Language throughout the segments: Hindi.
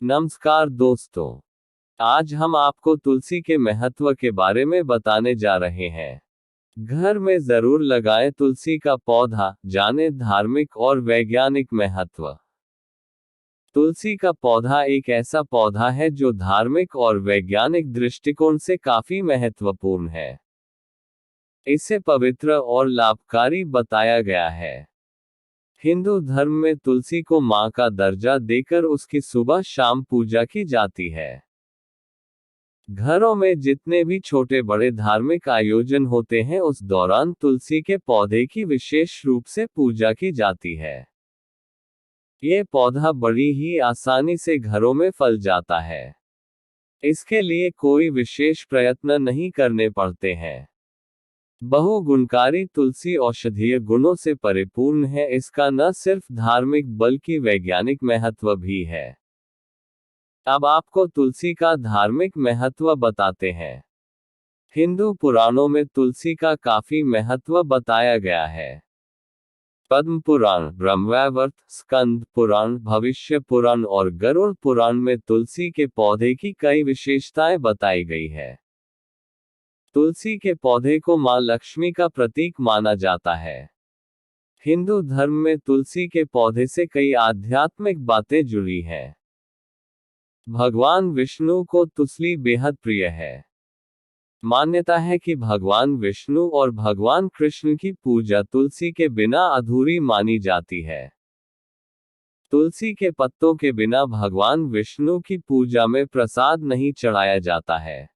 नमस्कार दोस्तों, आज हम आपको तुलसी के महत्व के बारे में बताने जा रहे हैं। घर में जरूर लगाएं तुलसी का पौधा, जाने धार्मिक और वैज्ञानिक महत्व। तुलसी का पौधा एक ऐसा पौधा है जो धार्मिक और वैज्ञानिक दृष्टिकोण से काफी महत्वपूर्ण है। इसे पवित्र और लाभकारी बताया गया है। हिंदू धर्म में तुलसी को मां का दर्जा देकर उसकी सुबह शाम पूजा की जाती है। घरों में जितने भी छोटे बड़े धार्मिक आयोजन होते हैं उस दौरान तुलसी के पौधे की विशेष रूप से पूजा की जाती है। ये पौधा बड़ी ही आसानी से घरों में फल जाता है। इसके लिए कोई विशेष प्रयत्न नहीं करने पड़ते हैं। बहुगुणकारी तुलसी औषधीय गुणों से परिपूर्ण है। इसका न सिर्फ धार्मिक बल्कि वैज्ञानिक महत्व भी है। अब आपको तुलसी का धार्मिक महत्व बताते हैं। हिंदू पुराणों में तुलसी का काफी महत्व बताया गया है। पद्म पुराण, ब्रह्मवैवर्त, स्कंद पुराण, भविष्य पुराण और गरुड़ पुराण में तुलसी के पौधे की कई विशेषताएं बताई गई है। तुलसी के पौधे को मां लक्ष्मी का प्रतीक माना जाता है। हिंदू धर्म में तुलसी के पौधे से कई आध्यात्मिक बातें जुड़ी हैं। भगवान विष्णु को तुलसी बेहद प्रिय है। मान्यता है कि भगवान विष्णु और भगवान कृष्ण की पूजा तुलसी के बिना अधूरी मानी जाती है। तुलसी के पत्तों के बिना भगवान विष्णु की पूजा में प्रसाद नहीं चढ़ाया जाता है।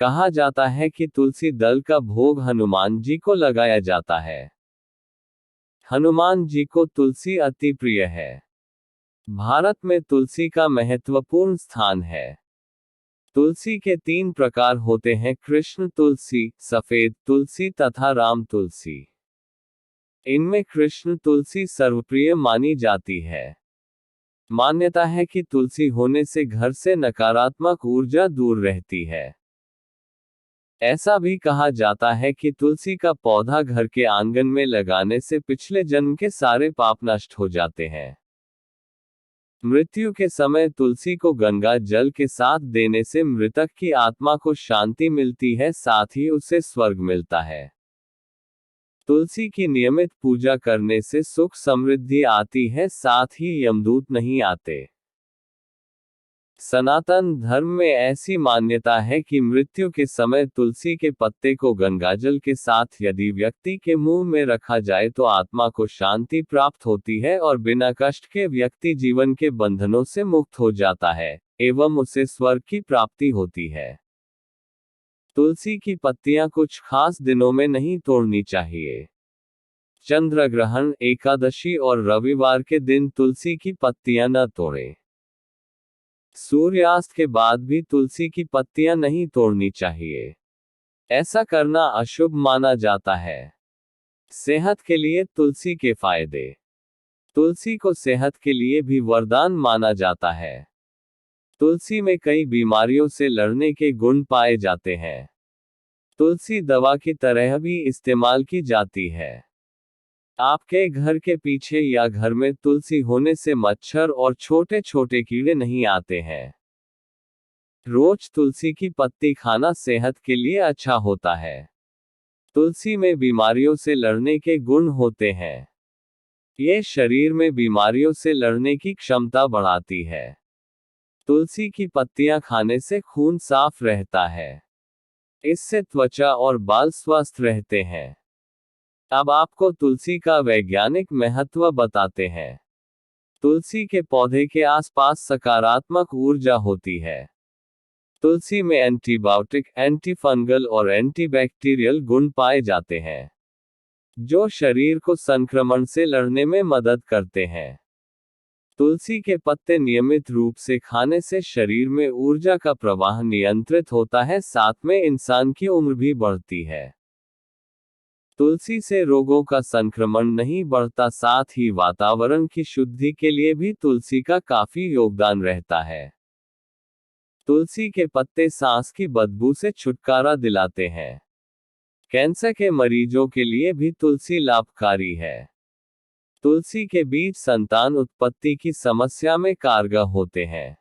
कहा जाता है कि तुलसी दल का भोग हनुमान जी को लगाया जाता है। हनुमान जी को तुलसी अति प्रिय है। भारत में तुलसी का महत्वपूर्ण स्थान है। तुलसी के 3 प्रकार होते हैं: कृष्ण तुलसी, सफेद तुलसी तथा राम तुलसी। इनमें कृष्ण तुलसी सर्वप्रिय मानी जाती है। मान्यता है कि तुलसी होने से घर से नकारात्मक ऊर्जा दूर रहती है। ऐसा भी कहा जाता है कि तुलसी का पौधा घर के आंगन में लगाने से पिछले जन्म के सारे पाप नष्ट हो जाते हैं। मृत्यु के समय तुलसी को गंगा जल के साथ देने से मृतक की आत्मा को शांति मिलती है, साथ ही उसे स्वर्ग मिलता है। तुलसी की नियमित पूजा करने से सुख समृद्धि आती है, साथ ही यमदूत नहीं आते। सनातन धर्म में ऐसी मान्यता है कि मृत्यु के समय तुलसी के पत्ते को गंगाजल के साथ यदि व्यक्ति के मुंह में रखा जाए तो आत्मा को शांति प्राप्त होती है और बिना कष्ट के व्यक्ति जीवन के बंधनों से मुक्त हो जाता है एवं उसे स्वर्ग की प्राप्ति होती है। तुलसी की पत्तियां कुछ खास दिनों में नहीं तोड़नी चाहिए। चंद्र ग्रहण, एकादशी और रविवार के दिन तुलसी की पत्तियां न तोड़ें। सूर्यास्त के बाद भी तुलसी की पत्तियां नहीं तोड़नी चाहिए। ऐसा करना अशुभ माना जाता है। सेहत के लिए तुलसी के फायदे। तुलसी को सेहत के लिए भी वरदान माना जाता है। तुलसी में कई बीमारियों से लड़ने के गुण पाए जाते हैं। तुलसी दवा की तरह भी इस्तेमाल की जाती है। आपके घर के पीछे या घर में तुलसी होने से मच्छर और छोटे छोटे कीड़े नहीं आते हैं। रोज तुलसी की पत्ती खाना सेहत के लिए अच्छा होता है। तुलसी में बीमारियों से लड़ने के गुण होते हैं। ये शरीर में बीमारियों से लड़ने की क्षमता बढ़ाती है। तुलसी की पत्तियां खाने से खून साफ रहता है। इससे त्वचा और बाल स्वस्थ रहते हैं। अब आपको तुलसी का वैज्ञानिक महत्व बताते हैं। तुलसी के पौधे के आसपास सकारात्मक ऊर्जा होती है। तुलसी में एंटीबायोटिक, एंटीफंगल और एंटीबैक्टीरियल गुण पाए जाते हैं, जो शरीर को संक्रमण से लड़ने में मदद करते हैं। तुलसी के पत्ते नियमित रूप से खाने से शरीर में ऊर्जा का प्रवाह नियंत्रित होता है, साथ में इंसान की उम्र भी बढ़ती है। तुलसी से रोगों का संक्रमण नहीं बढ़ता, साथ ही वातावरण की शुद्धि के लिए भी तुलसी का काफी योगदान रहता है। तुलसी के पत्ते सांस की बदबू से छुटकारा दिलाते हैं। कैंसर के मरीजों के लिए भी तुलसी लाभकारी है। तुलसी के बीज संतान उत्पत्ति की समस्या में कारगर होते हैं।